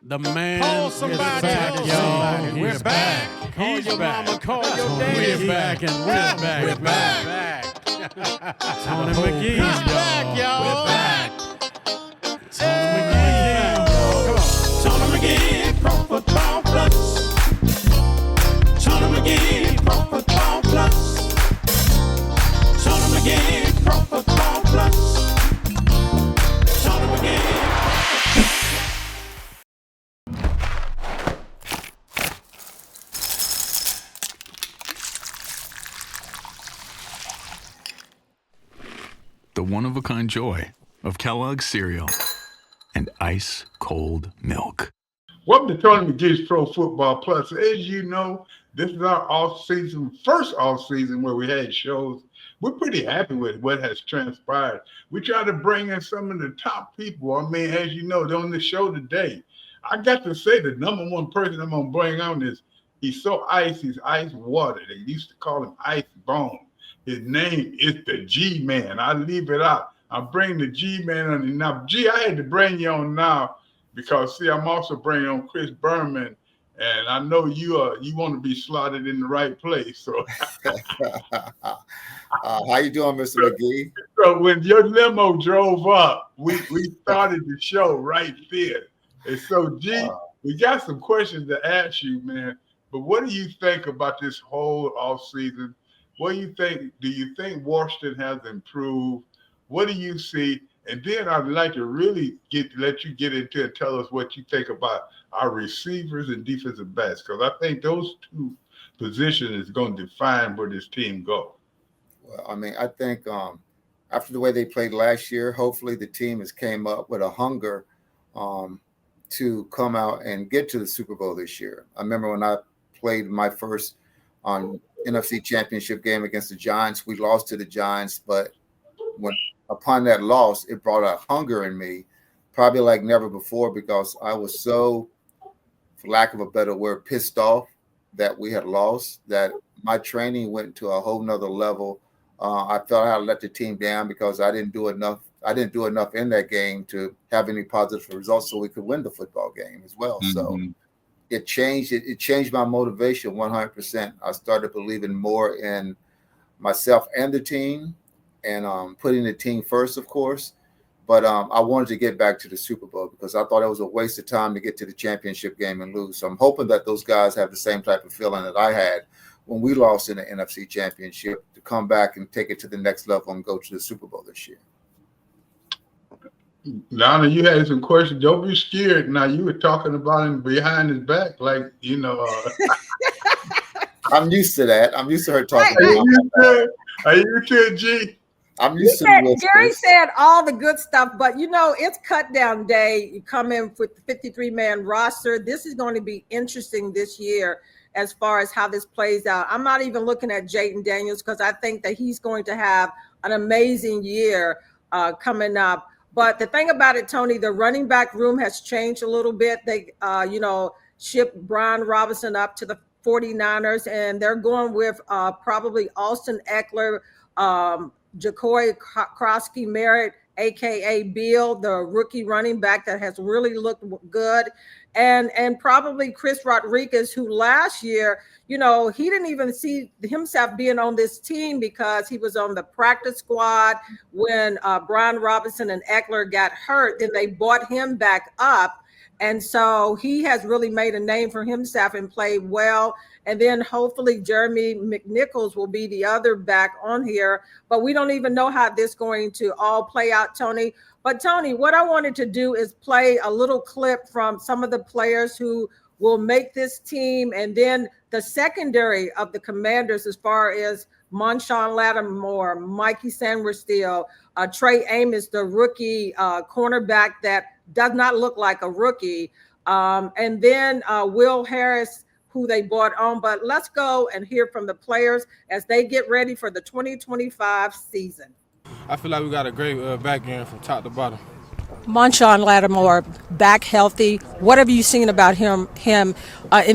The man Call somebody, is back, tell y'all. somebody. We're He's back. Call He's your back. mama, call your daddy. We're back and we're back. We're back. Tony The whole McGee, crowd's back, y'all. We're back. Tony Hey. McGee. Come on. Tony McGee, Pro Football Plus. Tony McGee, Pro Football Plus. Tony McGee, Pro Football Plus. Tony McGee. The one-of-a-kind joy of Kellogg's cereal and ice-cold milk. Welcome to Tony McGee's Pro Football Plus. As you know, this is our first off-season where we had shows. We're pretty happy with what has transpired. We try to bring in some of the top people. I mean, as you know, on the show today, I got to say the number one person I'm going to bring on is, he's so he's ice water. They used to call him Ice Bone. His name is the G-Man. I leave it out. I'm bringing the G-Man on. Now, G, I had to bring you on now because, see, I'm also bringing on Chris Berman, and I know you want to be slotted in the right place. So, how you doing, Mr. McGee? So when your limo drove up, we started the show right there. And so, G, we got some questions to ask you, man. But what do you think about this whole offseason? What do you think? Do you think Washington has improved? What do you see? And then I'd like to really let you get into and tell us what you think about our receivers and defensive backs, because I think those two positions is going to define where this team goes. Well, I mean, I think after the way they played last year, hopefully the team has came up with a hunger to come out and get to the Super Bowl this year. I remember when I played my first NFC Championship game against the Giants. We lost to the Giants, but upon that loss, it brought a hunger in me, probably like never before, because I was so, for lack of a better word, pissed off that we had lost, that my training went to a whole nother level. I felt I had let the team down because I didn't do enough. I didn't do enough in that game to have any positive results so we could win the football game as well. Mm-hmm. So it changed my motivation 100%. I started believing more in myself and the team, and putting the team first, of course. But I wanted to get back to the Super Bowl because I thought it was a waste of time to get to the championship game and lose. So I'm hoping that those guys have the same type of feeling that I had when we lost in the NFC Championship, to come back and take it to the next level and go to the Super Bowl this year. Donna, you had some questions. Don't be scared. Now, you were talking about him behind his back, like, you know. I'm used to that. I'm used to her talking Are you good, G? I'm used to it. Gary said all the good stuff, but, you know, it's cut down day. You come in with the 53-man roster. This is going to be interesting this year as far as how this plays out. I'm not even looking at Jayden Daniels because I think that he's going to have an amazing year coming up. But the thing about it, Tony, the running back room has changed a little bit. They, shipped Brian Robinson up to the 49ers, and they're going with probably Austin Eckler, Jacoy Krosky Merritt, a.k.a. Bill, the rookie running back that has really looked good, and probably Chris Rodriguez, who last year, you know, he didn't even see himself being on this team because he was on the practice squad when Brian Robinson and Eckler got hurt. Then they brought him back up. And so he has really made a name for himself and played well. And then hopefully Jeremy McNichols will be the other back on here. But we don't even know how this is going to all play out, Tony. But, Tony, what I wanted to do is play a little clip from some of the players who will make this team, and then the secondary of the Commanders as far as Marshawn Lattimore, Mikey Sanders-Steele, Trey Amos, the rookie cornerback that does not look like a rookie, and then Will Harris, who they brought on. But let's go and hear from the players as they get ready for the 2025 season. I feel like we got a great back end from top to bottom. Marshawn Lattimore back healthy. What have you seen about him in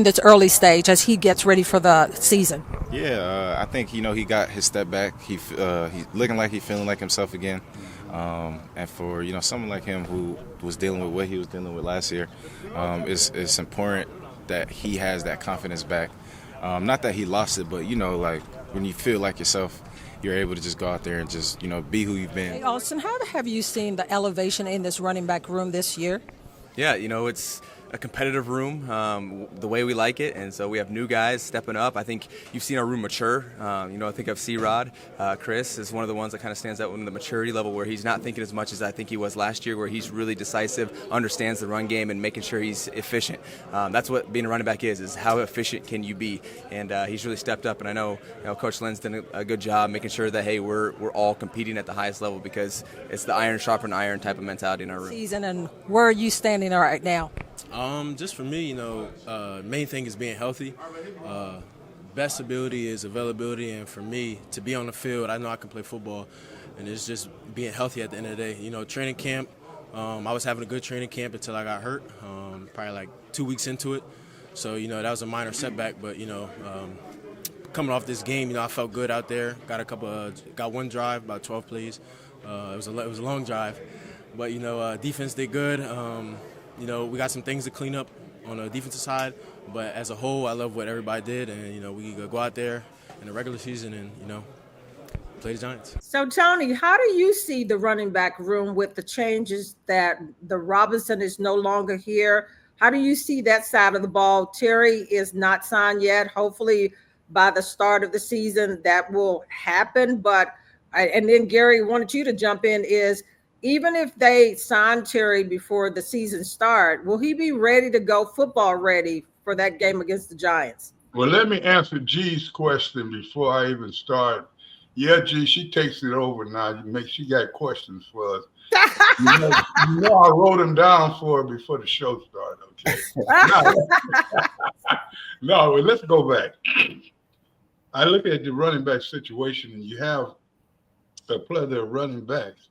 this early stage as he gets ready for the season? Yeah, I think he got his step back. He's looking like he's feeling like himself again. And for someone like him who was dealing with what he was dealing with last year, it's important that he has that confidence back. Not that he lost it, but like when you feel like yourself, you're able to just go out there and just be who you've been. Hey, Austin, how have you seen the elevation in this running back room this year? Yeah, it's a competitive room, the way we like it, and so we have new guys stepping up. I think you've seen our room mature. I think of C-Rod. Chris is one of the ones that kind of stands out in the maturity level where he's not thinking as much as I think he was last year, where he's really decisive, understands the run game, and making sure he's efficient. That's what being a running back is how efficient can you be, and he's really stepped up. And I know, Coach Lynn's done a good job making sure that, hey, we're all competing at the highest level because it's the iron sharpen iron type of mentality in our room. Season, and where are you standing right now? Just for me, main thing is being healthy. Best ability is availability, and for me to be on the field, I know I can play football, and it's just being healthy at the end of the day. Training camp, I was having a good training camp until I got hurt, probably like 2 weeks into it. So that was a minor setback, but coming off this game, I felt good out there. Got one drive, about 12 plays. It was a long drive, but defense did good. We got some things to clean up on the defensive side, but as a whole, I love what everybody did, and we go out there in the regular season and play the Giants. So Tony, how do you see the running back room with the changes that the Robinson is no longer here? How do you see that side of the ball? Terry is not signed yet. Hopefully by the start of the season that will happen. And then Gary wanted you to jump in is, even if they sign Terry before the season start, will he be ready to go football ready for that game against the Giants? Well, let me answer G's question before I even start. Yeah, G, she takes it over now. She got questions for us. I wrote them down for her before the show started. Okay. No, well, let's go back. I look at the running back situation, and you have a plethora of running backs.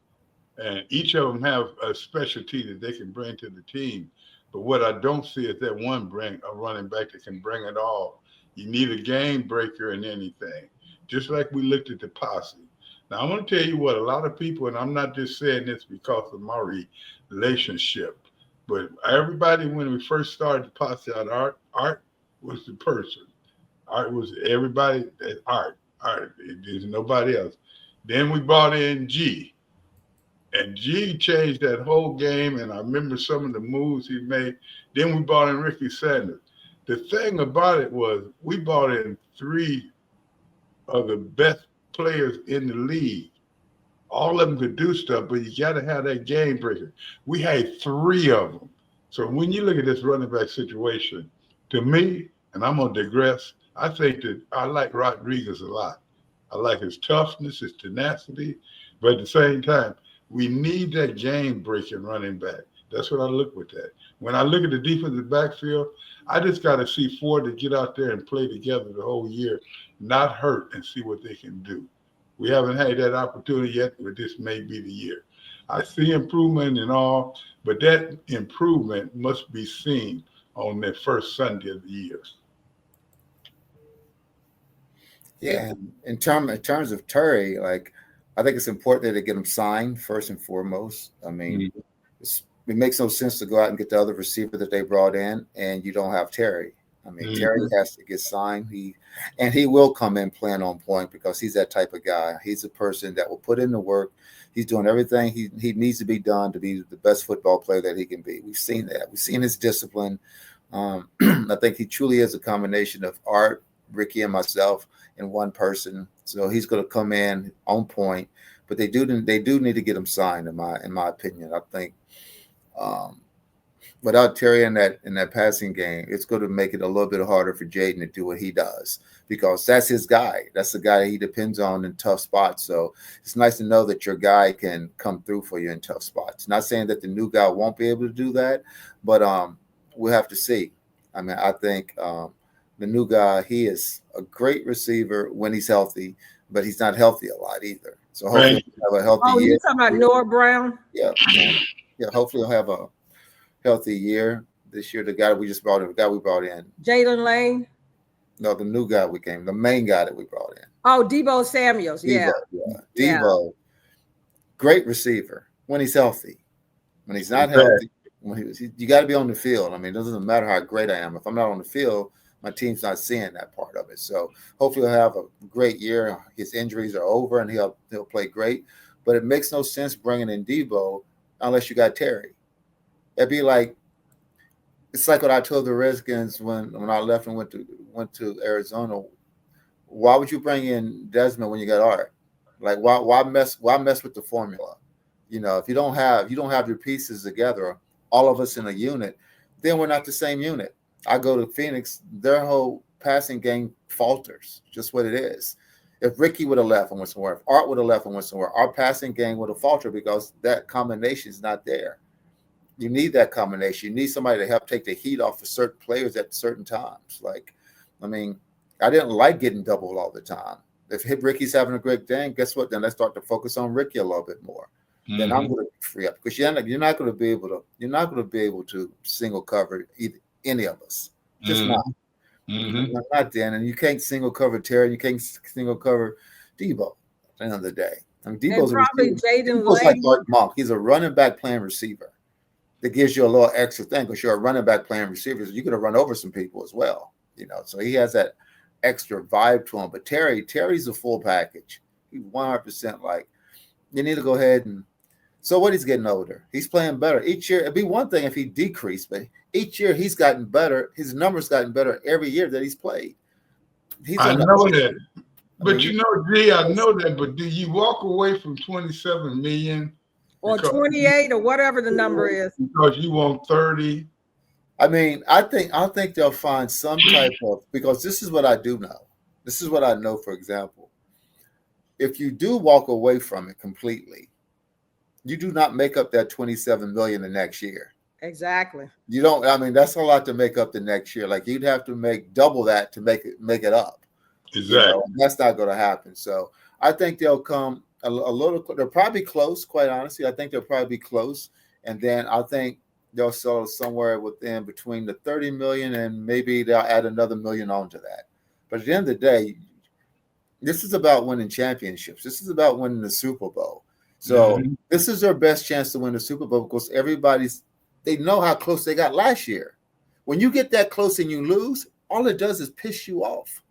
And each of them have a specialty that they can bring to the team. But what I don't see is that one a running back that can bring it all. You need a game breaker in anything, just like we looked at the posse. Now, I'm going to tell you what, a lot of people, and I'm not just saying this because of my relationship, but everybody, when we first started the posse out, Art was the person. Art was everybody, Art. There's nobody else. Then we brought in G. And G changed that whole game, and I remember some of the moves he made. Then we brought in Ricky Sanders. The thing about it was we brought in 3 of the best players in the league. All of them could do stuff, but you got to have that game breaker. We had 3 of them. So when you look at this running back situation, to me, and I'm going to digress, I think that I like Rodriguez a lot. I like his toughness, his tenacity, but at the same time, we need that game-breaking running back. That's what I look with that. When I look at the defensive backfield, I just got to see Ford to get out there and play together the whole year, not hurt, and see what they can do. We haven't had that opportunity yet, but this may be the year. I see improvement and all, but that improvement must be seen on the first Sunday of the year. Yeah, in terms of Terry, I think it's important that they get him signed first and foremost. I mean, it makes no sense to go out and get the other receiver that they brought in, and you don't have Terry. I mean, Terry has to get signed. He will come in playing on point because he's that type of guy. He's a person that will put in the work. He's doing everything he needs to be done to be the best football player that he can be. We've seen that. We've seen his discipline. I think he truly is a combination of Art, Ricky, and myself in one person. So he's going to come in on point, but they do need to get him signed in my opinion. I think without Terry in that passing game, it's going to make it a little bit harder for Jaden to do what he does because that's his guy. That's the guy that he depends on in tough spots. So it's nice to know that your guy can come through for you in tough spots. Not saying that the new guy won't be able to do that, but we'll have to see. I mean, I think the new guy, he is a great receiver when he's healthy, but he's not healthy a lot either. So hopefully he'll have a healthy year. You're talking about Noah Brown? Yeah. Hopefully he'll have a healthy year this year. The guy we brought in. Jalen Lane? No, the new guy the main guy that we brought in. Oh, Debo Samuels. Yeah. Debo. great receiver when he's healthy. When he's not Exactly. healthy, you got to be on the field. I mean, it doesn't matter how great I am. If I'm not on the field, my team's not seeing that part of it. So hopefully he'll have a great year. His injuries are over and he'll play great. But it makes no sense bringing in Debo unless you got Terry. It'd be like, it's like what I told the Redskins when I left and went to Arizona. Why would you bring in Desmond when you got Art? Like why mess with the formula? You know, if you don't have your pieces together, all of us in a unit, then we're not the same unit. I go to Phoenix, their whole passing game falters, just what it is. If Ricky would have left and went somewhere, if Art would have left and went somewhere, our passing game would have faltered because that combination is not there. You need that combination. You need somebody to help take the heat off of certain players at certain times. Like, I mean, I didn't like getting doubled all the time. If Ricky's having a great game, guess what? Then let's start to focus on Ricky a little bit more. Then I'm going to free up because you're not going to be able to single cover any of us. Just not. Not then, and you can't single cover Terry. You can't single cover Debo. At the end of the day, I mean, Debo's probably Jaden like Lane. Art Monk. He's a running back playing receiver. That gives you a little extra thing because you're a running back playing receiver. So you're going to run over some people as well, you know. So he has that extra vibe to him. But Terry's a full package. He's 100% like, you need to go ahead and. So what, he's getting older. He's playing better each year. It'd be one thing if he decreased, but each year he's gotten better. His numbers gotten better every year that he's played. I know that. But you know, G, I know that. But do you walk away from 27 million? Or 28 or whatever the number is. Because you want 30. I mean, I think they'll find some type of, because this is what I do know. This is what I know, for example. If you do walk away from it completely, you do not make up that 27 million the next year. Exactly. You don't, I mean, that's a lot to make up the next year. Like, you'd have to make double that to make it up. Exactly. You know, that's not going to happen. So I think they'll come a little, they're probably close, quite honestly. I think they'll probably be close. And then I think they'll sell somewhere within between the 30 million and maybe they'll add another million onto that. But at the end of the day, this is about winning championships. This is about winning the Super Bowl. So this is their best chance to win the Super Bowl because they know how close they got last year. When you get that close and you lose, all it does is piss you off.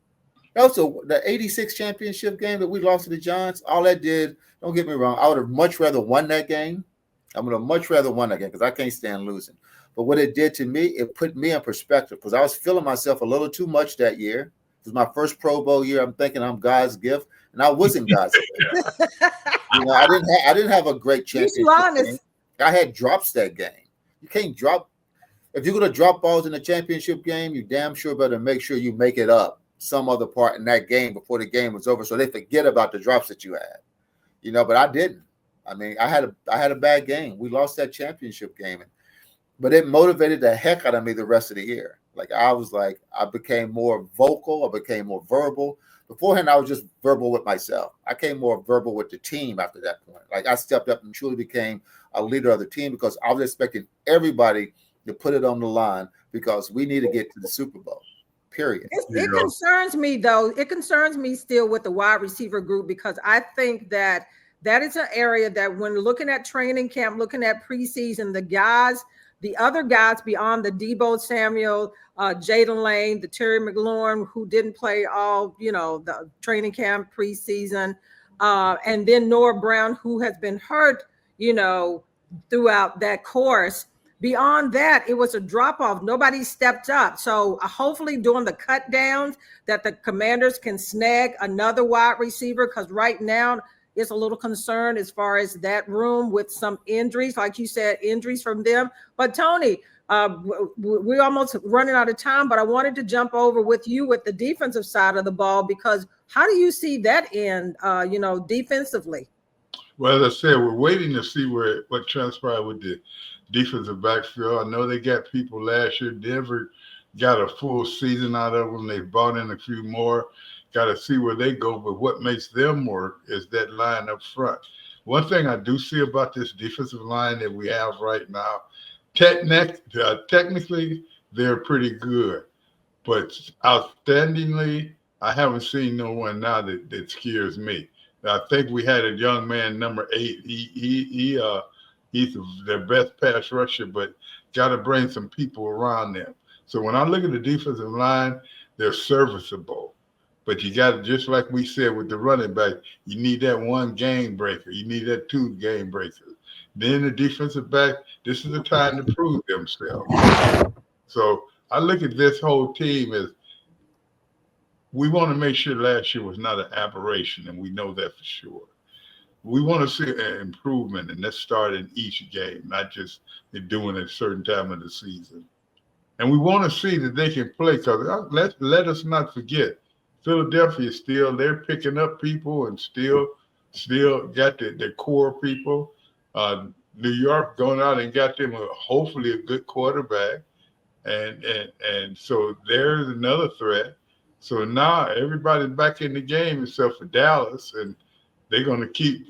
Also, the 86 championship game that we lost to the Giants, all that did, don't get me wrong, I would have much rather won that game. I would have much rather won that game because I can't stand losing. But what it did to me, it put me in perspective because I was feeling myself a little too much that year. It was my first Pro Bowl year. I'm thinking I'm God's gift, and I wasn't God's gift. You know, I didn't have a great championship game. I had drops that game. You can't drop. If you're going to drop balls in a championship game, you damn sure better make sure you make it up some other part in that game before the game was over so they forget about the drops that you had. You know, but I didn't. I mean, I had a bad game. We lost that championship game. But it motivated the heck out of me the rest of the year. I became more vocal. I became more verbal. Beforehand, I was just verbal with myself. I became more verbal with the team after that point. Like, I stepped up and truly became a leader of the team because I was expecting everybody to put it on the line because we need to get to the Super Bowl, period. It concerns me, though. It concerns me still with the wide receiver group because I think that is an area that when looking at training camp, looking at preseason, the other guys beyond the Debo Samuel, Jaden Lane, the Terry McLaurin, who didn't play all, the training camp preseason, and then Noah Brown, who has been hurt, throughout that course. Beyond that, it was a drop-off. Nobody stepped up. So hopefully during the cut downs that the Commanders can snag another wide receiver because right now it's a little concerned as far as that room with some injuries, like you said, injuries from them. But Tony, we're almost running out of time, but I wanted to jump over with you with the defensive side of the ball because how do you see that end, defensively? Well, as I said, we're waiting to see what transpired with the defensive backfield. I know they got people last year. Denver got a full season out of them. They brought in a few more. Got to see where they go. But what makes them work is that line up front. One thing I do see about this defensive line that we have right now, technically, they're pretty good. But outstandingly, I haven't seen no one now that scares me. I think we had a young man, number 8. He's their best pass rusher, but got to bring some people around them. So when I look at the defensive line, they're serviceable. But you got to, just like we said with the running back, you need that one game breaker. You need that 2 game breakers. Then the defensive back, this is the time to prove themselves. So I look at this whole team as we want to make sure last year was not an aberration, and we know that for sure. We want to see an improvement, and let's start in each game, not just doing it at a certain time of the season. And we want to see that they can play, because let us not forget, Philadelphia still, they're picking up people and still got their core people. New York going out and got them hopefully a good quarterback. And so there's another threat. So now everybody's back in the game except for Dallas, and they're gonna keep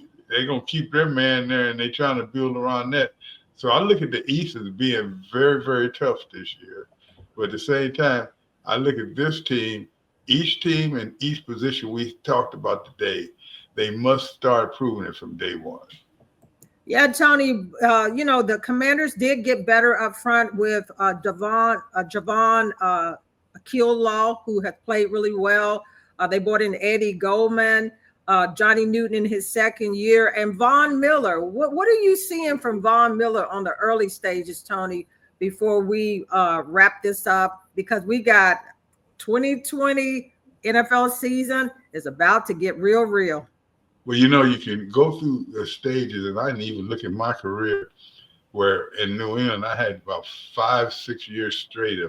their man there, and they're trying to build around that. So I look at the East as being very, very tough this year. But at the same time, I look at this team, each team and each position we talked about today, they must start proving it from day one. Yeah, Tony, the Commanders did get better up front with Javon Akil-Law, who has played really well. They brought in Eddie Goldman, Johnny Newton in his second year, and Von Miller. What are you seeing from Von Miller on the early stages, Tony, before we wrap this up? Because we got 2020 NFL season is about to get real. Well, you can go through the stages, and I didn't even look at my career where in New England I had about 5-6 years straight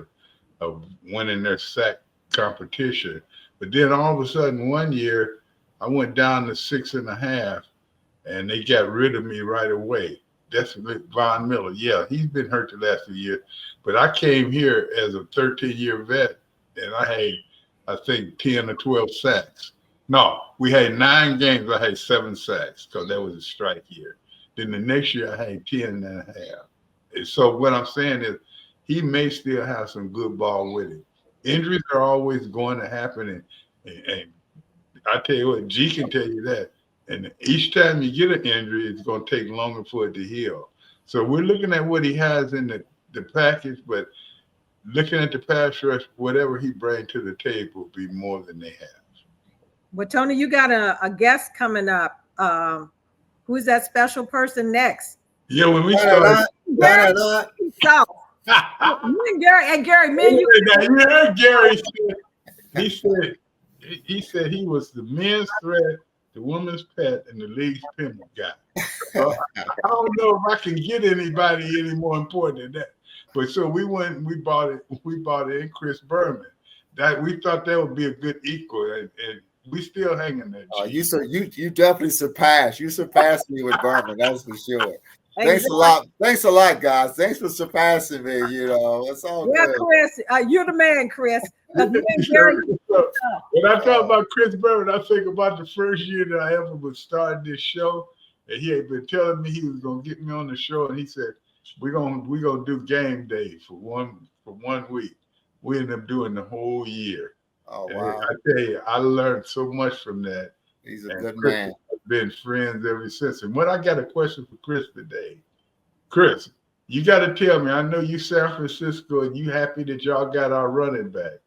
of winning their sack competition. But then all of a sudden one year I went down to 6.5, and they got rid of me right away. That's Von Miller. Yeah, he's been hurt the last few years. But I came here as a 13-year vet, and I had, I think, 10 or 12 sacks. No, we had 9 games. I had 7 sacks because that was a strike year. Then the next year I had 10.5. And so what I'm saying is he may still have some good ball with him. Injuries are always going to happen, and I tell you what, G can tell you that. And each time you get an injury, it's going to take longer for it to heal. So we're looking at what he has in the package, but looking at the pass rush, whatever he brings to the table will be more than they have. Well, Tony, you got a guest coming up. Who's that special person next? Yeah, when we started. Gary, man, Gary said he was the men's threat, the women's pet, and the league's pimp guy. I don't know if I can get anybody any more important than that. But so we went and we bought in Chris Berman. That we thought that would be a good equal, and we still hanging there. You definitely surpassed. You surpassed me with Berman, that's for sure. Thanks a lot. Thanks a lot, guys. Thanks for surpassing me. It's all good. Chris, you're the man, Chris. When I talk about Chris Berman, I think about the first year that I ever was starting this show, and he had been telling me he was gonna get me on the show, and he said, We're gonna do game day for 1 week. We ended up doing the whole year. Oh wow! And I tell you, I learned so much from that. He's a good man. We've been friends ever since. And I got a question for Chris today. Chris, you got to tell me. I know you San Francisco, and you happy that y'all got our running back.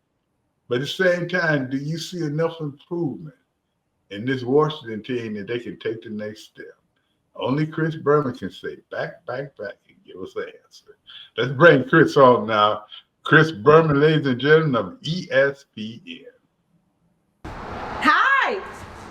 But at the same time, do you see enough improvement in this Washington team that they can take the next step? Only Chris Berman can say back, and give us an answer. Let's bring Chris on now. Chris Berman, ladies and gentlemen, of ESPN. Hi,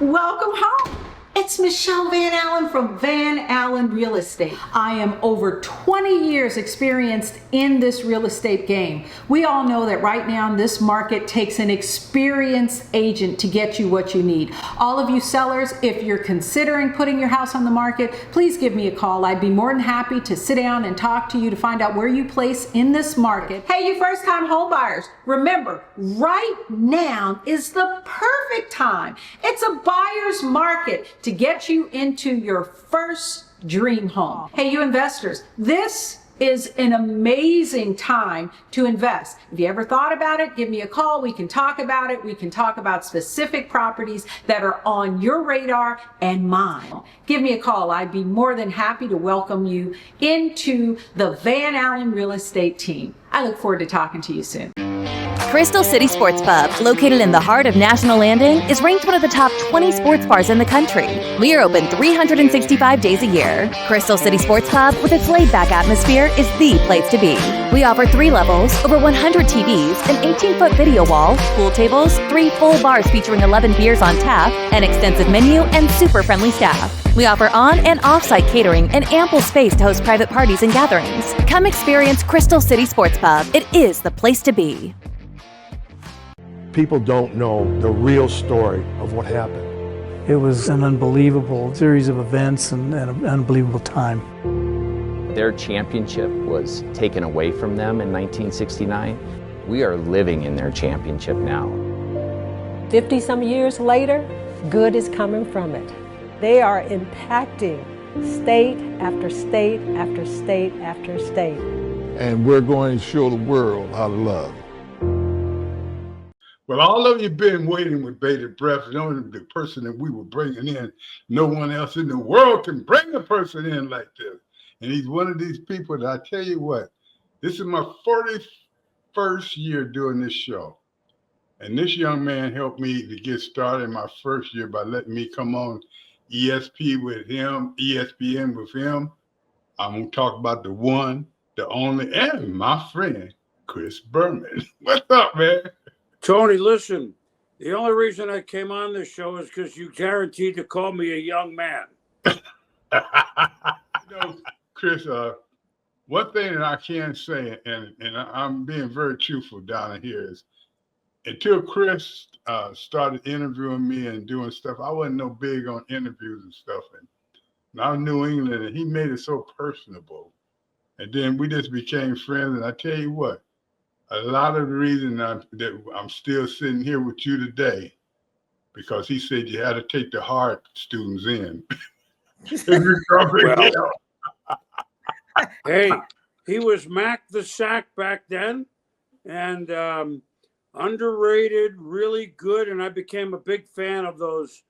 welcome home. It's Michelle Van Allen from Van Allen Real Estate. I am over 20 years experienced in this real estate game. We all know that right now this market takes an experienced agent to get you what you need. All of you sellers, if you're considering putting your house on the market, please give me a call. I'd be more than happy to sit down and talk to you to find out where you place in this market. Hey, you first-time home buyers, remember, right now is the perfect time. It's a buyer's market to get you into your first dream home. Hey, you investors, this is an amazing time to invest. If you ever thought about it, give me a call. We can talk about it. We can talk about specific properties that are on your radar and mine. Give me a call. I'd be more than happy to welcome you into the Van Allen Real Estate team. I look forward to talking to you soon. Crystal City Sports Pub, located in the heart of National Landing, is ranked one of the top 20 sports bars in the country. We are open 365 days a year. Crystal City Sports Pub, with its laid-back atmosphere, is the place to be. We offer 3 levels, over 100 TVs, an 18-foot video wall, pool tables, 3 full bars featuring 11 beers on tap, an extensive menu, and super friendly staff. We offer on- and off-site catering and ample space to host private parties and gatherings. Come experience Crystal City Sports Pub. It is the place to be. People don't know the real story of what happened. It was an unbelievable series of events and an unbelievable time. Their championship was taken away from them in 1969. We are living in their championship now. 50-some years later, good is coming from it. They are impacting state after state after state after state. And we're going to show the world how to love. Well, all of you been waiting with bated breath, knowing the person that we were bringing in. No one else in the world can bring a person in like this. And he's one of these people that I tell you what, this is my 41st year doing this show. And this young man helped me to get started in my first year by letting me come on ESPN with him. I'm going to talk about the one, the only, and my friend, Chris Berman. What's up, man? Tony, listen, the only reason I came on this show is because you guaranteed to call me a young man. Chris, one thing that I can say, and I'm being very truthful down here, is until Chris started interviewing me and doing stuff, I wasn't no big on interviews and stuff. And I was in New England, and he made it so personable. And then we just became friends. And I tell you what, a lot of the reason that I'm still sitting here with you today, because he said you had to take the hard students in. Well, hey, he was Mac the Sack back then, and underrated, really good, and I became a big fan of those.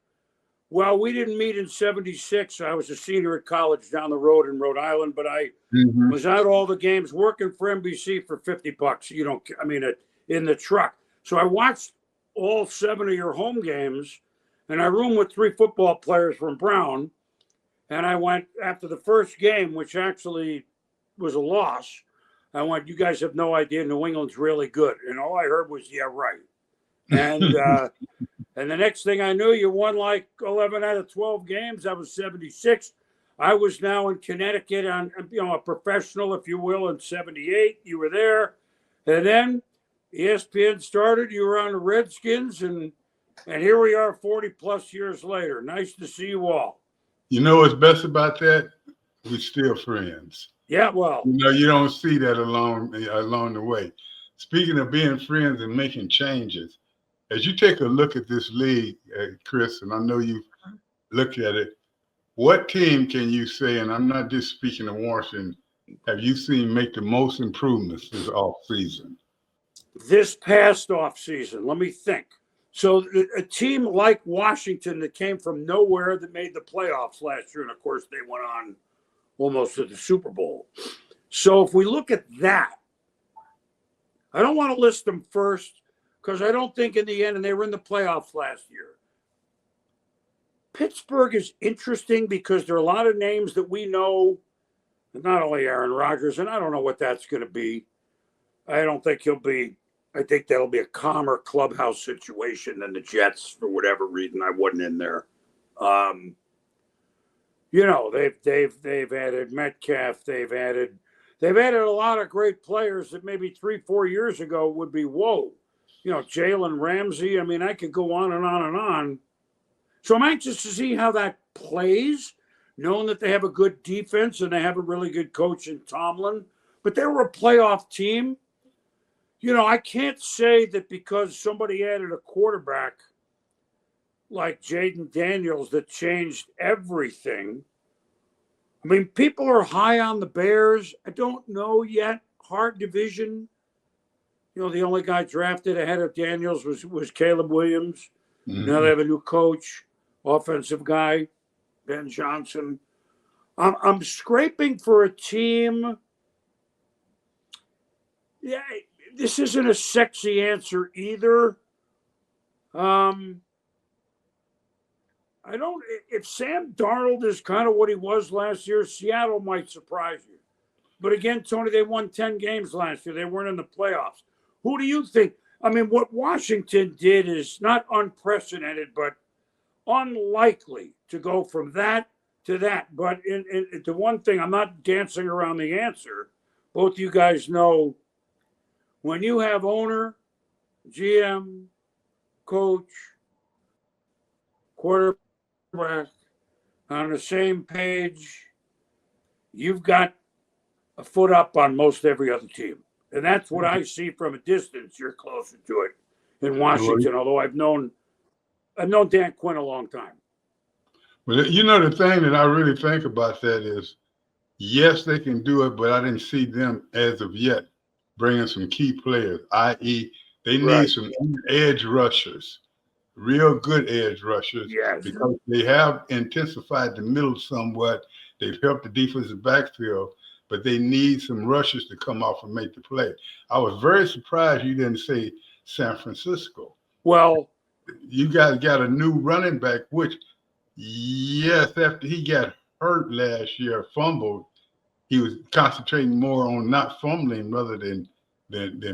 Well, we didn't meet in '76. I was a senior at college down the road in Rhode Island, but I was at all the games working for NBC for $50. You don't, I mean, in the truck. So I watched all 7 of your home games, and I roomed with 3 football players from Brown. And I went after the first game, which actually was a loss. I went, you guys have no idea. New England's really good. And all I heard was, yeah, right. And and the next thing I knew, you won like 11 out of 12 games. That was '76. I was now in Connecticut on, a professional, if you will, in '78. You were there. And then ESPN started. You were on the Redskins. And here we are 40 plus years later. Nice to see you all. You know what's best about that? We're still friends. Yeah, well. You don't see that along the way. Speaking of being friends and making changes, as you take a look at this league, Chris, and I know you've looked at it, what team can you say, and I'm not just speaking of Washington, have you seen make the most improvements this offseason? This past offseason, let me think. So a team like Washington that came from nowhere that made the playoffs last year, and of course they went on almost to the Super Bowl. So if we look at that, I don't want to list them first because I don't think in the end, and they were in the playoffs last year. Pittsburgh is interesting because there are a lot of names that we know, not only Aaron Rodgers, and I don't know what that's going to be. I think that'll be a calmer clubhouse situation than the Jets for whatever reason. I wasn't in there. They've added Metcalf. They've added a lot of great players that maybe 3-4 years ago would be whoa. Jalen Ramsey. I mean, I could go on and on and on. So I'm anxious to see how that plays, knowing that they have a good defense and they have a really good coach in Tomlin. But they were a playoff team. I can't say that because somebody added a quarterback like Jaden Daniels that changed everything. I mean, people are high on the Bears. I don't know yet. Hard division. You know, the only guy drafted ahead of Daniels was Caleb Williams. Mm-hmm. Now they have a new coach, offensive guy, Ben Johnson. I'm scraping for a team. Yeah, this isn't a sexy answer either. I don't. If Sam Darnold is kind of what he was last year, Seattle might surprise you. But again, Tony, they won 10 games last year. They weren't in the playoffs. Who do you think? I mean, what Washington did is not unprecedented, but unlikely to go from that to that. But the one thing, I'm not dancing around the answer. Both you guys know when you have owner, GM, coach, quarterback on the same page, you've got a foot up on most every other team. And that's what I see from a distance. You're closer to it in Washington, although I've known Dan Quinn a long time. Well, you know, the thing that I really think about that is, yes, they can do it, but I didn't see them as of yet bringing some key players, i.e., they need some edge rushers, real good edge rushers, because they have intensified the middle somewhat. They've helped the defensive backfield, but they need some rushers to come off and make the play. I was very surprised you didn't say San Francisco. Well, you guys got a new running back, which, yes, after he got hurt last year, fumbled, he was concentrating more on not fumbling rather than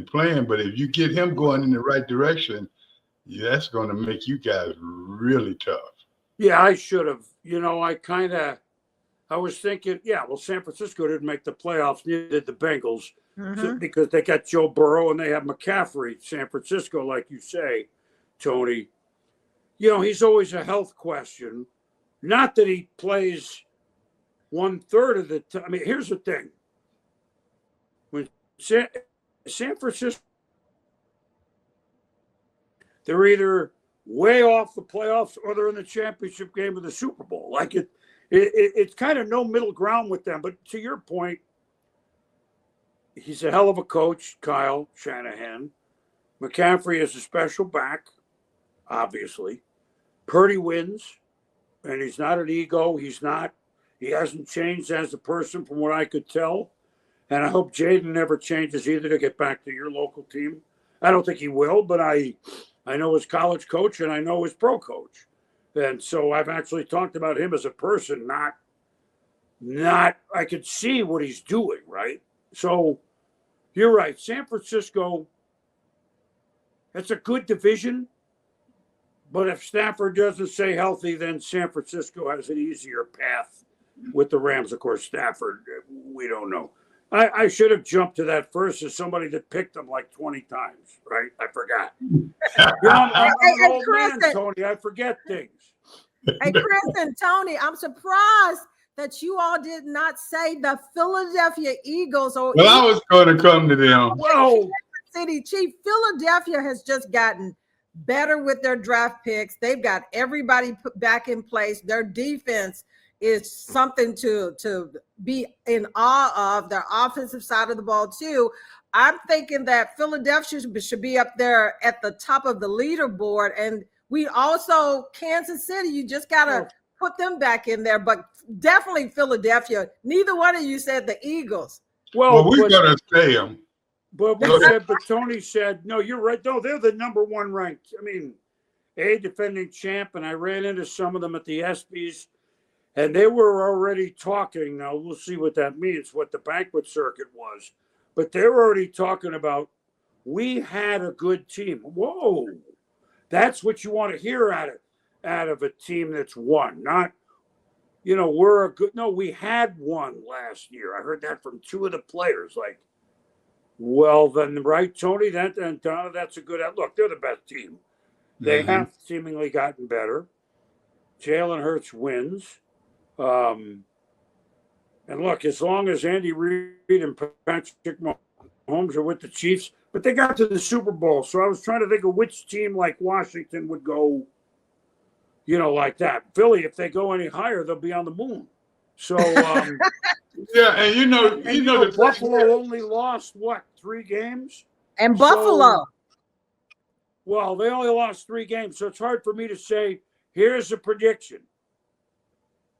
playing. But if you get him going in the right direction, that's going to make you guys really tough. Yeah, I should have. You know, I was thinking, San Francisco didn't make the playoffs, neither did the Bengals, because they got Joe Burrow and they have McCaffrey. San Francisco, like you say, Tony, you know, he's always a health question. Not that he plays 1/3 of the time. I mean, here's the thing. When San Francisco, they're either way off the playoffs or they're in the championship game of the Super Bowl. Like it's kind of no middle ground with them. But to your point, he's a hell of a coach, Kyle Shanahan. McCaffrey is a special back, obviously. Purdy wins, and he's not an ego. He hasn't changed as a person from what I could tell. And I hope Jaden never changes either to get back to your local team. I don't think he will, but I know his college coach and I know his pro coach. And so I've actually talked about him as a person, not I could see what he's doing, right? So you're right. San Francisco, it's a good division. But if Stafford doesn't stay healthy, then San Francisco has an easier path with the Rams. Of course, Stafford, we don't know. I should have jumped to that first as somebody that picked them like 20 times, right? I forgot. I'm an old man, Tony. I forget things. Hey, Chris and Tony, I'm surprised that you all did not say the Philadelphia Eagles. Well, I was going to come to them. Whoa. City Chief, Philadelphia has just gotten better with their draft picks. They've got everybody put back in place. Their defense is something to be in awe of. Their offensive side of the ball too. I'm thinking that Philadelphia should be up there at the top of the leaderboard. And we also, Kansas City, you just got to put them back in there. But definitely Philadelphia. Neither one of you said the Eagles. Well, we got to say them. But Tony said, no, you're right. No, they're the number one ranked. I mean, defending champ, and I ran into some of them at the ESPYs, and they were already talking. Now, we'll see what that means, what the banquet circuit was. But they were already talking about, we had a good team. Whoa. That's what you want to hear out of a team that's won. Not, we're a good. No, we had one last year. I heard that from two of the players. Like, well, then, right, Tony, that's a good look. They're the best team. They have seemingly gotten better. Jalen Hurts wins. And look, as long as Andy Reid and Patrick Mahomes are with the Chiefs, but they got to the Super Bowl. So I was trying to think of which team like Washington would go, like that. Philly, if they go any higher, they'll be on the moon. So Yeah, and you know, the Buffalo only lost what, 3 games? And So, Buffalo. well, they only lost 3 games, so it's hard for me to say, here's a prediction.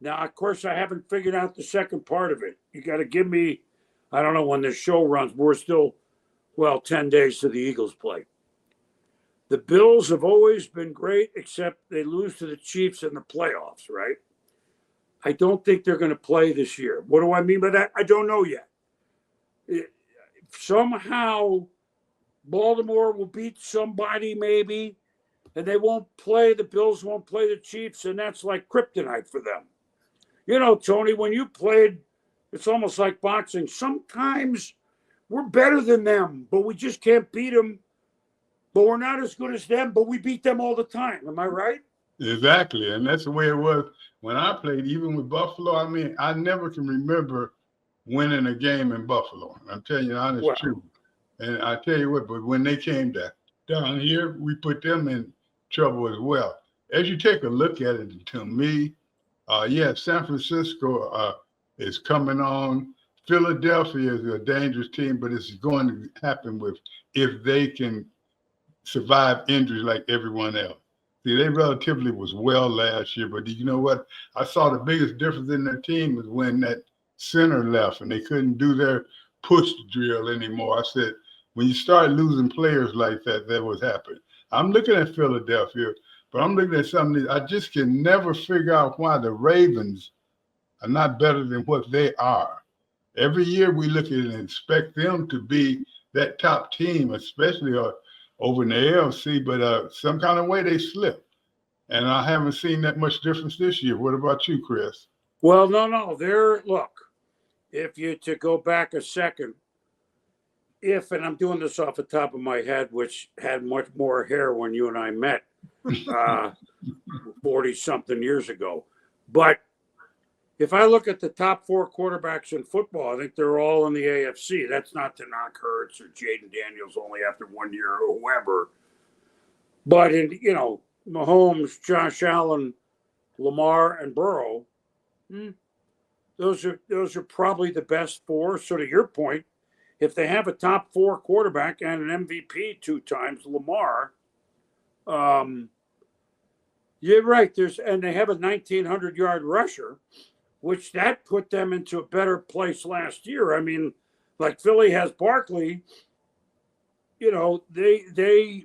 Now, of course, I haven't figured out the second part of it. You got to give me, I don't know when the show runs, but we're still, 10 days to the Eagles play. The Bills have always been great, except they lose to the Chiefs in the playoffs, right? I don't think they're going to play this year. What do I mean by that? I don't know yet. Somehow, Baltimore will beat somebody maybe, and they won't play, the Bills won't play the Chiefs, and that's like kryptonite for them. You know, Tony, when you played, it's almost like boxing. Sometimes we're better than them, but we just can't beat them. But we're not as good as them, but we beat them all the time. Am I right? Exactly, and that's the way it was when I played, even with Buffalo. I mean, I never can remember winning a game in Buffalo. I'm telling you the honest truth. And I tell you what, but when they came down here, we put them in trouble as well. As you take a look at it, to me, San Francisco is coming on. Philadelphia is a dangerous team, but it's going to happen if they can survive injuries like everyone else. See, they relatively was well last year, but you know what? I saw the biggest difference in their team was when that center left and they couldn't do their push drill anymore. I said, when you start losing players like that, that was happening. I'm looking at Philadelphia, but I'm looking at something that I just can never figure out why the Ravens are not better than what they are. Every year we look at it and expect them to be that top team, especially over in the AFC, but some kind of way they slip. And I haven't seen that much difference this year. What about you, Chris? Well, no. Look, if you to go back a second, and I'm doing this off the top of my head, which had much more hair when you and I met 40-something years ago. But if I look at the top 4 quarterbacks in football, I think they're all in the AFC. That's not to knock Hurts or Jaden Daniels only after 1 year or whoever. But Mahomes, Josh Allen, Lamar, and Burrow, those are probably the best 4. So to your point, if they have a top 4 quarterback and an MVP 2 times, Lamar, you're right. And they have a 1,900-yard rusher, which that put them into a better place last year. I mean, like Philly has Barkley, they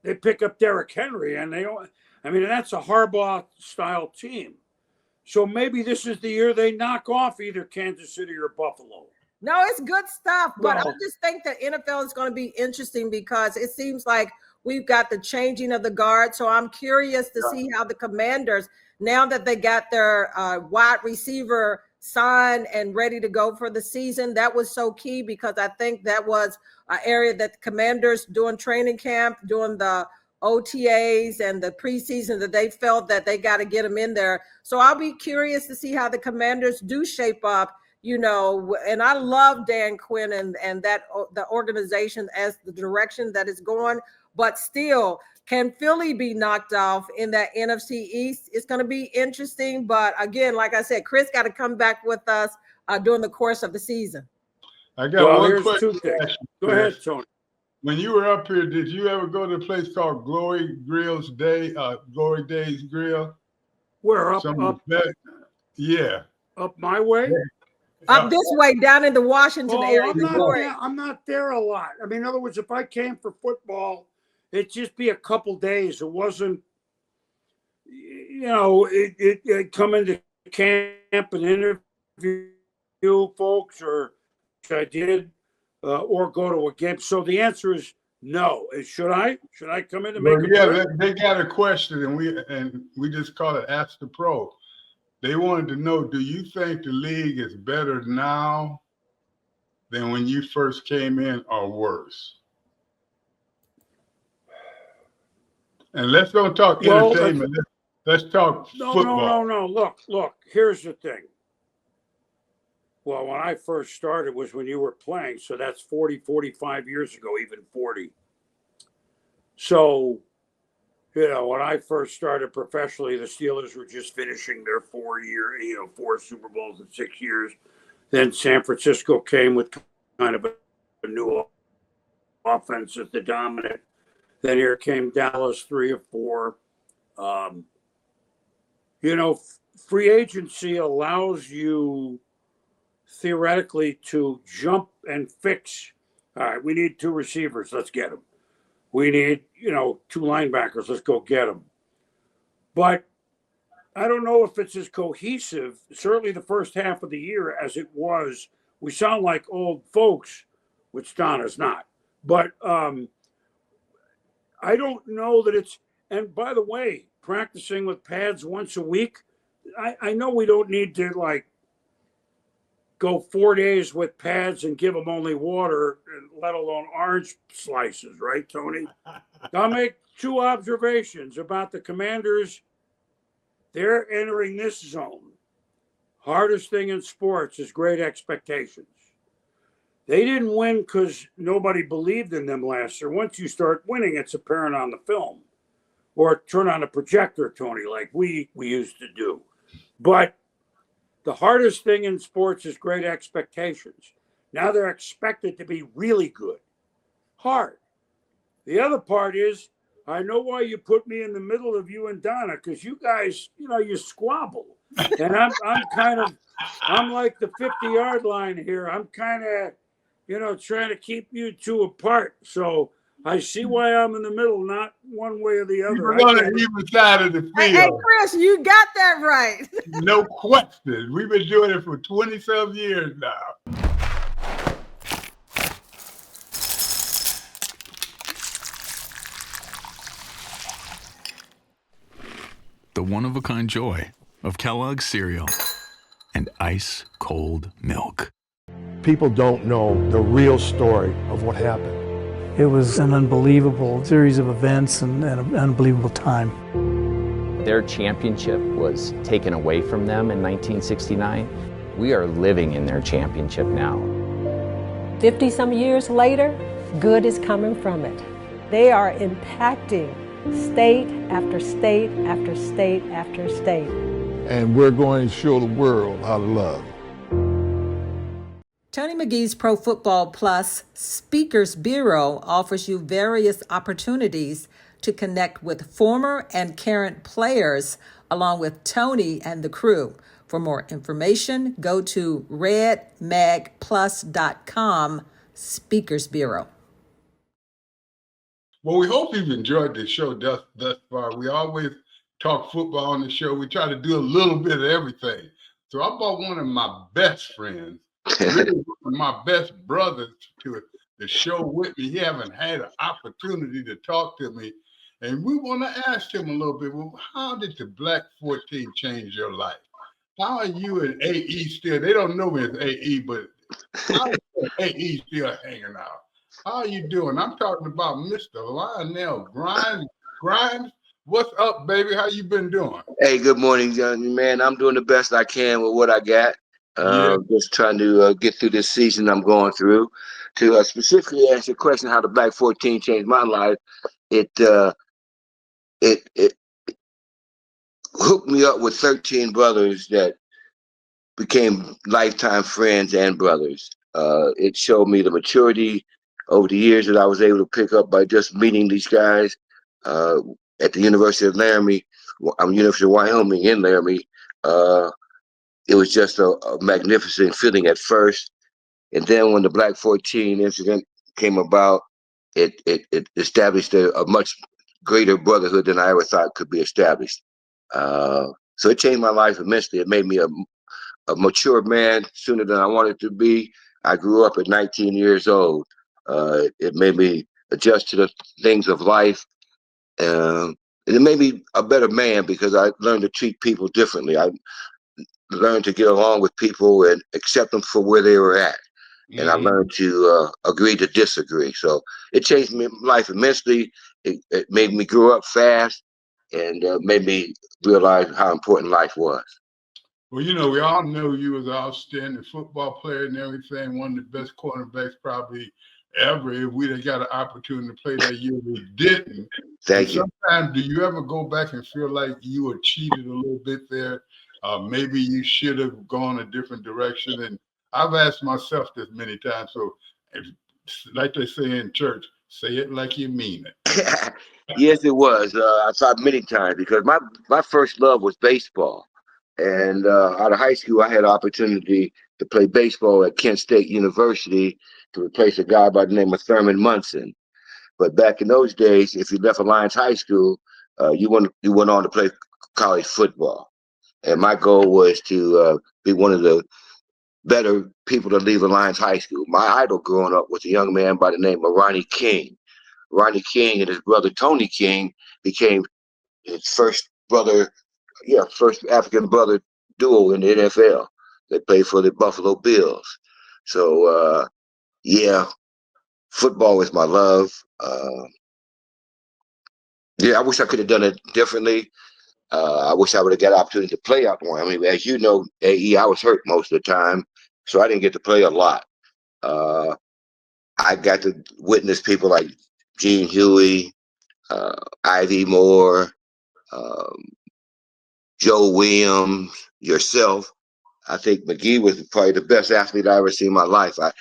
pick up Derrick Henry, and that's a Harbaugh-style team. So maybe this is the year they knock off either Kansas City or Buffalo. No, it's good stuff, but I just think the NFL is going to be interesting because it seems like we've got the changing of the guard. So I'm curious to see how the Commanders, now that they got their wide receiver signed and ready to go for the season, that was so key because I think that was an area that the Commanders doing training camp, doing the OTAs and the preseason, that they felt that they got to get them in there. So I'll be curious to see how the Commanders do shape up. And I love Dan Quinn and that the organization as the direction that it's going, but still, can Philly be knocked off in that NFC East? It's going to be interesting, but again, like I said, Chris got to come back with us during the course of the season. I got one question. 2 things. Go ahead, Tony. When you were up here, did you ever go to a place called Glory Days Grill? Where up? Yeah. Up my way? Up this way, down in the Washington area. I'm not there a lot. I mean, in other words, if I came for football, it'd just be a couple days. It wasn't, it come into camp and interview folks, or which I did, or go to a game. So the answer is no. Should I? Should I come in and make a break? They got a question, and we just call it Ask the Pro. They wanted to know, do you think the league is better now than when you first came in, or worse? And let's don't talk entertainment. Let's talk football. No. Look, here's the thing. Well, when I first started was when you were playing. So that's 40, 45 years ago, even 40. So when I first started professionally, the Steelers were just finishing their 4-year, 4 Super Bowls in 6 years. Then San Francisco came with kind of a new offense as the dominant. Then here came Dallas, 3 or 4. Free agency allows you theoretically to jump and fix. All right, we need 2 receivers. Let's get them. We need, 2 linebackers. Let's go get them. But I don't know if it's as cohesive, certainly the first half of the year, as it was. We sound like old folks, which Donna's not. But I don't know that it's, and by the way, practicing with pads once a week, I know we don't need to go 4 days with pads and give them only water, let alone orange slices, right, Tony? I'll make 2 observations about the Commanders. They're entering this zone. Hardest thing in sports is great expectations. They didn't win because nobody believed in them last year. Once you start winning, it's apparent on the film. Or turn on a projector, Tony, like we used to do. But the hardest thing in sports is great expectations. Now they're expected to be really good. Hard. The other part is, I know why you put me in the middle of you and Donna, because you guys, you squabble. And I'm like the 50-yard line here. I'm kind of, trying to keep you 2 apart. So I see why I'm in the middle, not one way or the other. We're on the even side of the field. Hey, Chris, you got that right. No question. We've been doing it for 27 years now. The one-of-a-kind joy of Kellogg's cereal and ice-cold milk. People don't know the real story of what happened. It was an unbelievable series of events and an unbelievable time. Their championship was taken away from them in 1969. We are living in their championship now. 50-some years later, good is coming from it. They are impacting state after state after state after state. And we're going to show the world how to love. Tony McGee's Pro Football Plus Speakers Bureau offers you various opportunities to connect with former and current players along with Tony and the crew. For more information, go to redmagplus.com Speakers Bureau. Well, we hope you've enjoyed the show thus far. We always talk football on the show. We try to do a little bit of everything. So I brought one of my best friends, really one of my best brothers to the show with me. He haven't had an opportunity to talk to me. And we want to ask him a little bit, well, how did the Black 14 change your life? How are you in AE still? They don't know me as AE, but how is AE still hanging out? How are you doing? I'm talking about Mr. Lionel Grimes. Grimes, what's up, baby? How you been doing? Hey, good morning, young man. I'm doing the best I can with what I got. Just trying to get through this season I'm going through. To specifically answer your question, how the Black 14 changed my life, it hooked me up with 13 brothers that became lifetime friends and brothers. It showed me the maturity over the years that I was able to pick up by just meeting these guys at the University of Laramie. I'm University of Wyoming in Laramie. It was just a magnificent feeling at first. And then when the Black 14 incident came about, it established a much greater brotherhood than I ever thought could be established. So it changed my life immensely. It made me a mature man sooner than I wanted to be. I grew up at 19 years old. It made me adjust to the things of life. And it made me a better man because I learned to treat people differently. I learned to get along with people and accept them for where they were at. And I learned to agree to disagree. So it changed my life immensely. It made me grow up fast and made me realize how important life was. Well, we all know you was an outstanding football player and everything, one of the best cornerbacks probably ever. If we'd have got an opportunity to play that year, we didn't. And Thank you. sometimes, do you ever go back and feel like you were cheated a little bit there? Maybe you should have gone a different direction. And I've asked myself this many times. So, if, like they say in church, say it like you mean it. Yes, it was. I thought many times because my first love was baseball. And out of high school, I had an opportunity to play baseball at Kent State University to replace a guy by the name of Thurman Munson. But back in those days, if you left Alliance High School, you went on to play college football. And my goal was to be one of the better people to leave Alliance High School. My idol growing up was a young man by the name of Ronnie King. Ronnie King and his brother Tony King became his first African brother duo in the NFL. They played for the Buffalo Bills. So yeah, football is my love. Yeah, I wish I could have done it differently. I wish I would have got an opportunity to play out more. I mean, as you know, AE, I was hurt most of the time, so I didn't get to play a lot. I got to witness people like Gene Huey, Ivy Moore, um, Joe Williams, yourself. I think McGee was probably the best athlete I ever seen in my life. I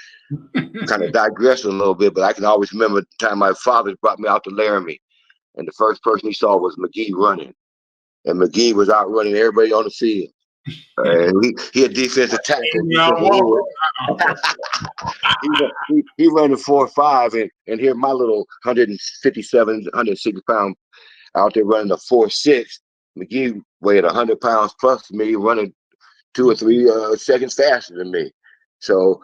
kind of digress a little bit, but I can always remember the time my father brought me out to Laramie, and the first person he saw was McGee running. And McGee was out running everybody on the field. And he had defensive tackle. He ran the 4.5, and here my little 157, 160 pound out there running the 4.6. McGee weighed 100 pounds plus me, running 2 or 3 seconds faster than me. So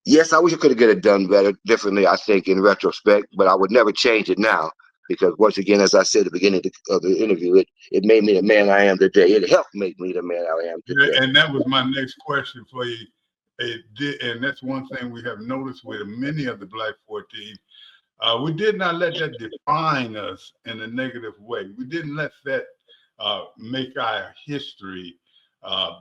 yes, I wish I could have got it done better, differently, I think, in retrospect, but I would never change it now because, once again, as I said at the beginning of the interview, it made me the man I am today. It helped make me the man I am today. Yeah, and that was my next question for you. It did, and that's one thing we have noticed with many of the Black 14. We did not let that define us in a negative way. We didn't let that make our history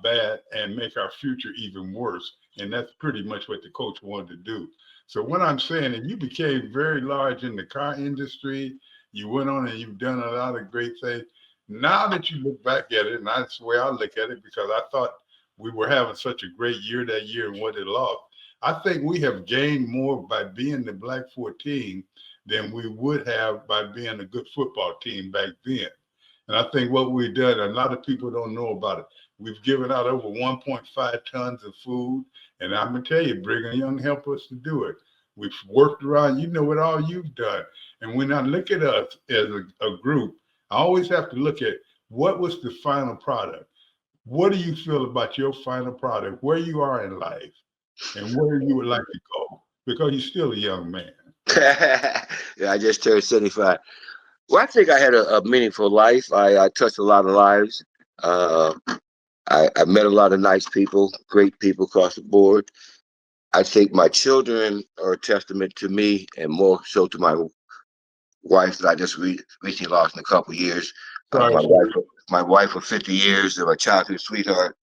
bad and make our future even worse. And that's pretty much what the coach wanted to do. So what I'm saying, and you became very large in the car industry. You went on and you've done a lot of great things. Now that you look back at it, and that's the way I look at it, because I thought we were having such a great year that year and what it lost. I think we have gained more by being the Black 14 than we would have by being a good football team back then. And I think what we've done, a lot of people don't know about it. We've given out over 1.5 tons of food. And I'm going to tell you, Brigham Young helped us to do it. We've worked around, you know what all you've done. And when I look at us as a group, I always have to look at what was the final product. What do you feel about your final product, where you are in life, and where you would like to go? Because you're still a young man. Yeah, I just turned 75. Well, I think I had a meaningful life. I touched a lot of lives. I met a lot of nice people, great people across the board. I think my children are a testament to me and more so to my wife that I just recently lost in a couple of years. My wife of 50 years, of a childhood sweetheart.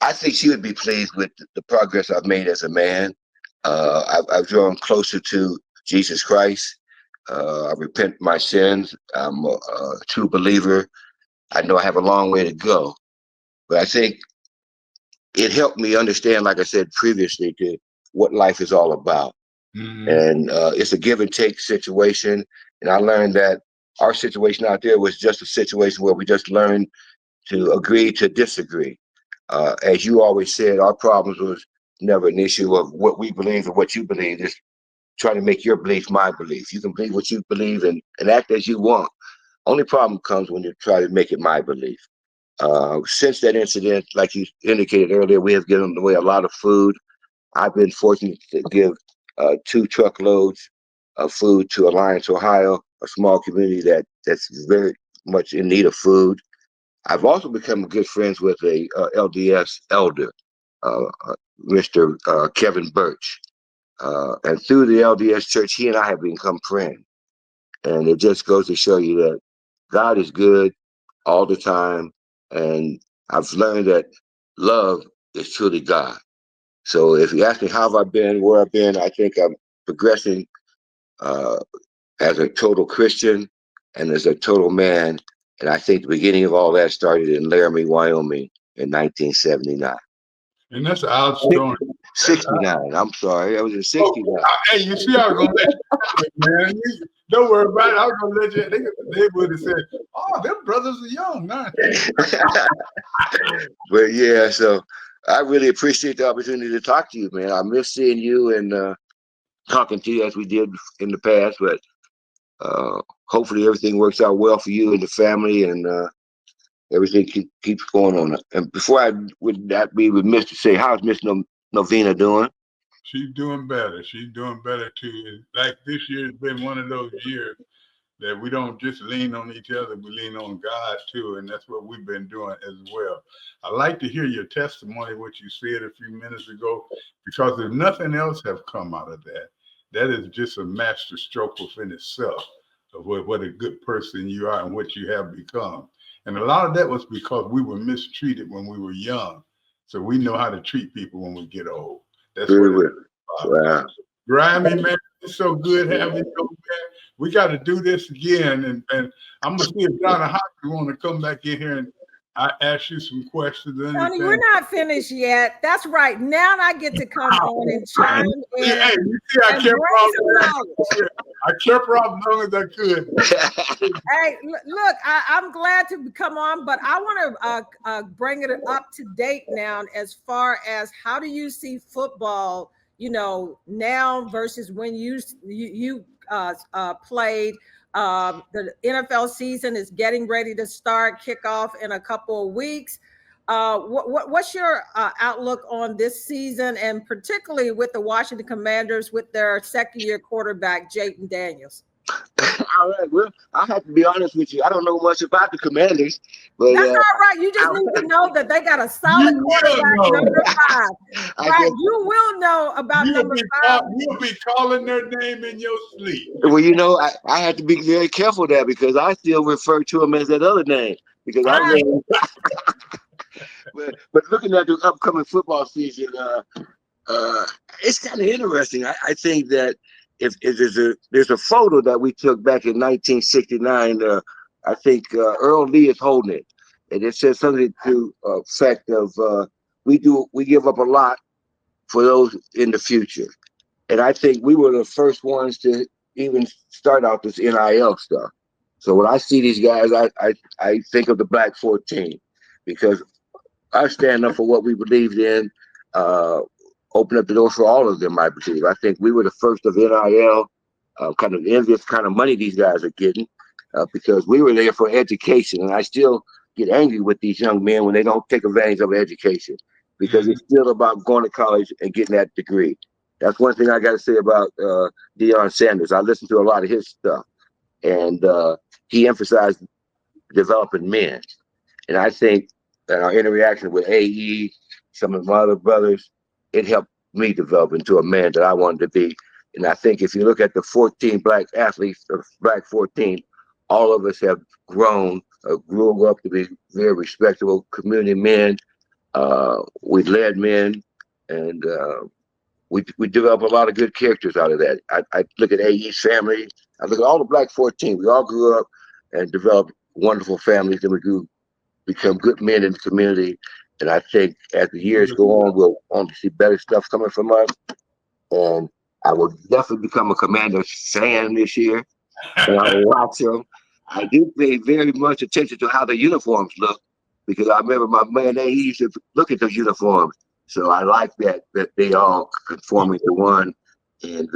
I think she would be pleased with the progress I've made as a man. I've drawn closer to Jesus Christ. I repent my sins. I'm a true believer. I know I have a long way to go, but I think it helped me understand, like I said previously, to what life is all about. And it's a give and take situation. And I learned that our situation out there was just a situation where we just learned to agree to disagree. As you always said, our problems was never an issue of what we believe or what you believe. It's trying to make your belief my belief. You can believe what you believe and act as you want. Only problem comes when you try to make it my belief. Since that incident, like you indicated earlier, we have given away a lot of food. I've been fortunate to give 2 truckloads of food to Alliance, Ohio, a small community that's very much in need of food. I've also become good friends with a LDS elder, Mr. Kevin Birch. And through the LDS church, he and I have become friends. And it just goes to show you that God is good all the time. And I've learned that love is truly God. So if you ask me how have I been, where I've been, I think I'm progressing as a total Christian and as a total man. And I think the beginning of all that started in Laramie, Wyoming in 1979. And that's an outstanding. 69. I'm sorry. I was in 69. Hey, you see, I was going to let you, man. Don't worry about it. I was going to let you. They would have said, oh, them brothers are young, man. But yeah, so I really appreciate the opportunity to talk to you, man. I miss seeing you and talking to you as we did in the past, but hopefully everything works out well for you and the family, and everything keeps going on. And before I would not be remiss to say, how's Miss Novena doing? She's doing better. She's doing better too. Like this year has been one of those years that we don't just lean on each other, we lean on God too, and that's what we've been doing as well. I like to hear your testimony, what you said a few minutes ago, because if nothing else have come out of that, that is just a master stroke within itself of what a good person you are and what you have become. And a lot of that was because we were mistreated when we were young. So we know how to treat people when we get old. That's what it is. Wow. Grimy, man, it's so good having you, man. We got to do this again. And I'm going to see if Donna Hockey want to come back in here and I ask you some questions. Tony, we're not finished yet. That's right. Now I get to come on and chime in. Hey, you see, I kept her off long as I could. Hey, look, I'm glad to come on, but I want to bring it up to date now as far as how do you see football, now versus when you played. The NFL season is getting ready to start, kickoff in a couple of weeks. What's your outlook on this season, and particularly with the Washington Commanders with their second-year quarterback, Jayden Daniels? All right. Well, I have to be honest with you. I don't know much about the Commanders, but that's all right. You just need to know that they got a solid quarterback, number 5. Right? You will know about number 5. You'll be calling their name in your sleep. Well, I have to be very careful there because I still refer to him as that other name because I know. But looking at the upcoming football season, it's kind of interesting. I think that if there's a photo that we took back in 1969. I think Earl Lee is holding it, and it says something to effect of we give up a lot for those in the future, and I think we were the first ones to even start out this NIL stuff. So when I see these guys, I think of the Black 14 because I stand up for what we believed in. Open up the door for all of them, I believe. I think we were the first of NIL, kind of envious kind of money these guys are getting because we were there for education. And I still get angry with these young men when they don't take advantage of education because it's still about going to college and getting that degree. That's one thing I got to say about Deion Sanders. I listened to a lot of his stuff, and he emphasized developing men. And I think that our interaction with AE, some of my other brothers, it helped me develop into a man that I wanted to be. And I think if you look at the 14 black athletes, the Black 14, all of us have grew up to be very respectable community men. We led men, and we developed a lot of good characters out of that. I look at AE's family. I look at all the Black 14. We all grew up and developed wonderful families, and we grew become good men in the community. And I think as the years go on, we'll only see better stuff coming from us. And I will definitely become a Commander fan this year. And I will watch them. I do pay very much attention to how the uniforms look because I remember my man, they used to look at those uniforms. So I like that they all conforming to one. And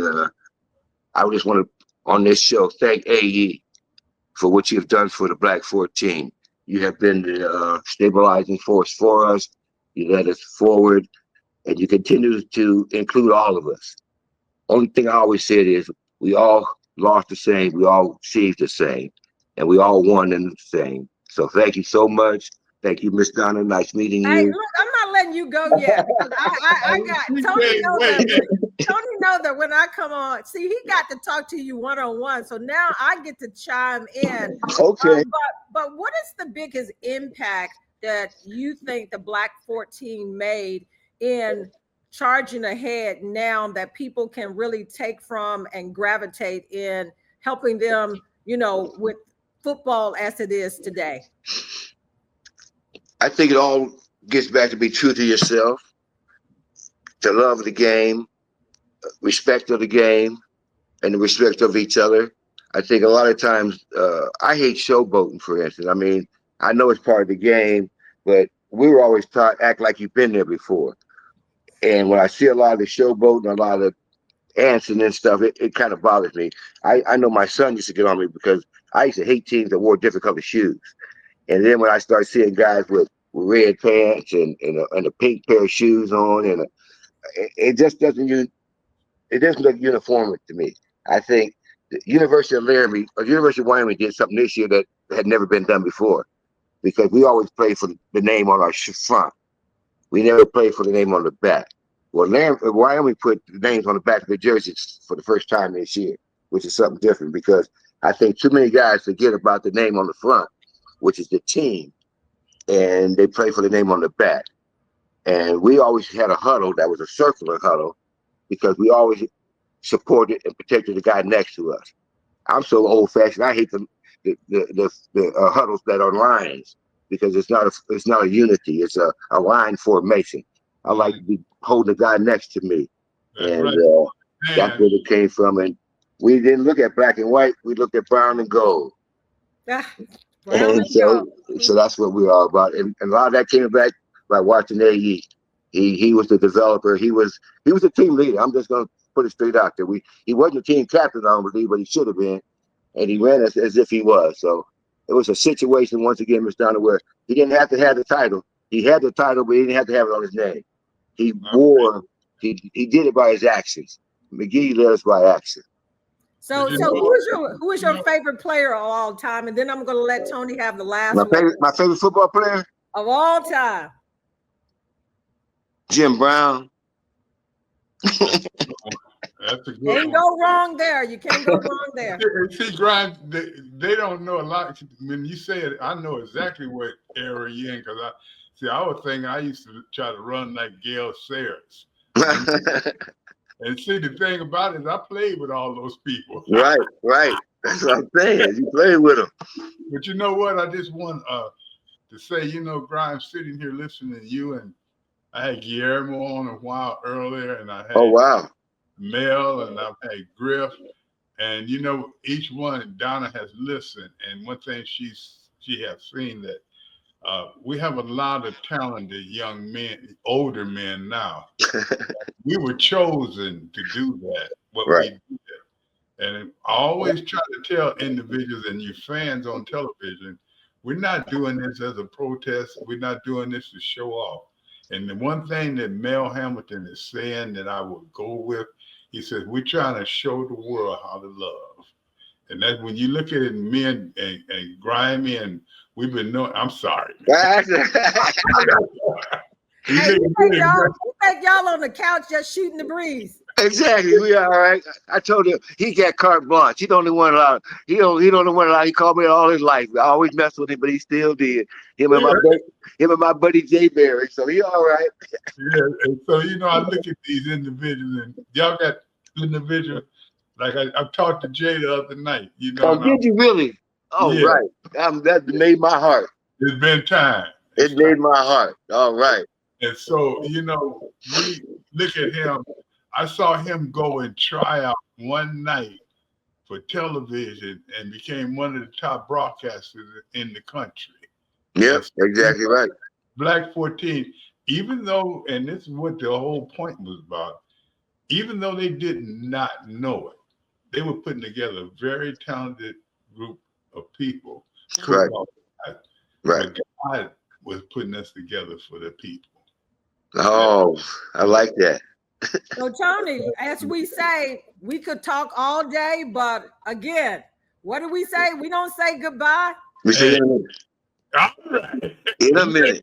I just want to, on this show, thank AE for what you've done for the Black 14. You have been the stabilizing force for us. You led us forward, and you continue to include all of us. Only thing I always said is we all lost the same, we all received the same, and we all won in the same. So thank you so much. Thank you, Miss Donna. Nice meeting you. Hey, look, I'm not letting you go yet. I got Tony know that when I come on, see, he got to talk to you one-on-one. So now I get to chime in. Okay. But what is the biggest impact that you think the Black 14 made in charging ahead now that people can really take from and gravitate in helping them, you know, with football as it is today? I think it all gets back to be true to yourself, the love of the game, respect of the game, and the respect of each other. I think a lot of times, I hate showboating, for instance. I mean, I know it's part of the game, but we were always taught act like you've been there before. And when I see a lot of the showboating, a lot of dancing and stuff, it kind of bothers me. I know my son used to get on me because I used to hate teams that wore different color shoes. And then when I start seeing guys with red pants and a pink pair of shoes on, and it just doesn't look uniform to me. I think the University of Laramie or University of Wyoming did something this year that had never been done before, because we always play for the name on our front. We never play for the name on the back. Well, Wyoming put the names on the back of the jerseys for the first time this year, which is something different, because I think too many guys forget about the name on the front, which is the team, and they play for the name on the back. And we always had a huddle that was a circular huddle, because we always supported and protected the guy next to us. I'm so old-fashioned. I hate the huddles that are lines, because it's not a unity. It's a line formation. I like to be holding the guy next to me, and that's where it came from. And we didn't look at black and white. We looked at brown and gold. And so that's what we are about. And a lot of that came back by watching AE. He was the developer. He was the team leader. I'm just gonna put it straight out there. He wasn't the team captain, I don't believe, but he should have been. And he ran as if he was. So it was a situation, once again, Mr. Donald, where he didn't have to have the title. He had the title, but he didn't have to have it on his name. He did it by his actions. McGee led us by action. So who is your favorite player of all time? And then I'm going to let Tony have the last one. My favorite football player of all time. Jim Brown. That's a good Can't go wrong there. You can't go wrong there. See, Grimes, they don't know a lot. When you say it, I know exactly what era you're in, because I was thinking I used to try to run like Gail Sayers. And see, the thing about it is I played with all those people. Right. That's what I'm saying. You played with them. But you know what? I just want to say, Grimes, sitting here listening to you, and I had Guillermo on a while earlier, and I had Mel, and I've had Griff, and each one Donna has listened, and one thing she has seen that we have a lot of talented young men, older men now. We were chosen to do that, we did. And I always try to tell individuals and you fans on television, we're not doing this as a protest. We're not doing this to show off. And the one thing that Mel Hamilton is saying that I would go with, he says, we're trying to show the world how to love. And that's when you look at it, me and Grimy, and we've been knowing, I'm sorry. You think y'all on the couch just shooting the breeze. Exactly. We are all right. I told him he got carte blanche. He don't want allowed. He don't want allowed. He called me all his life. I always messed with him, but he still did. Him and my buddy Jay Berry. So he all right. Yeah. And so I look at these individuals, and y'all got individuals. Like I talked to Jay the other night. Oh, did you really? Oh, yeah. Right. That made my heart. It's been time. It made my heart. All right. And so we look at him. I saw him go and try out one night for television and became one of the top broadcasters in the country. Yep, exactly right. Black 14, even though, and this is what the whole point was about, even though they did not know it, they were putting together a very talented group of people. Right. But God was putting us together for the people. Oh, I like that. So, Tony, as we say, we could talk all day, but again, what do we say? We don't say goodbye. We say in a minute. All right. In a minute.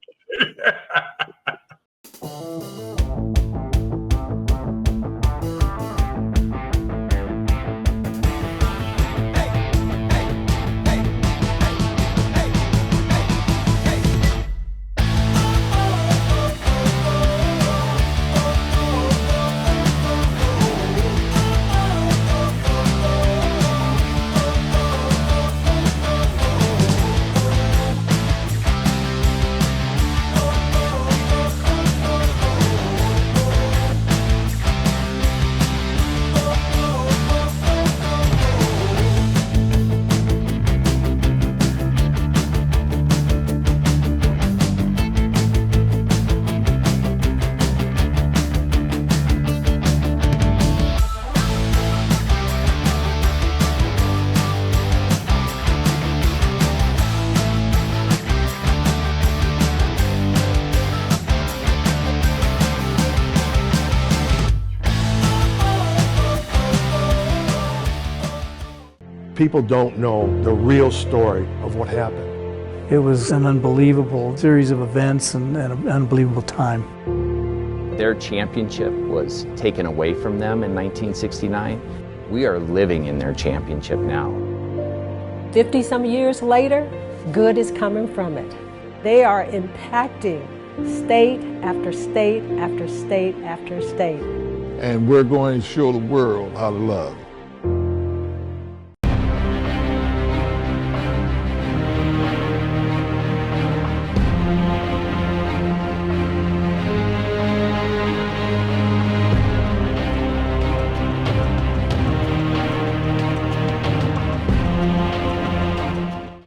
People don't know the real story of what happened. It was an unbelievable series of events and an unbelievable time. Their championship was taken away from them in 1969. We are living in their championship now. 50 some years later, good is coming from it. They are impacting state after state after state after state. And we're going to show the world how to love.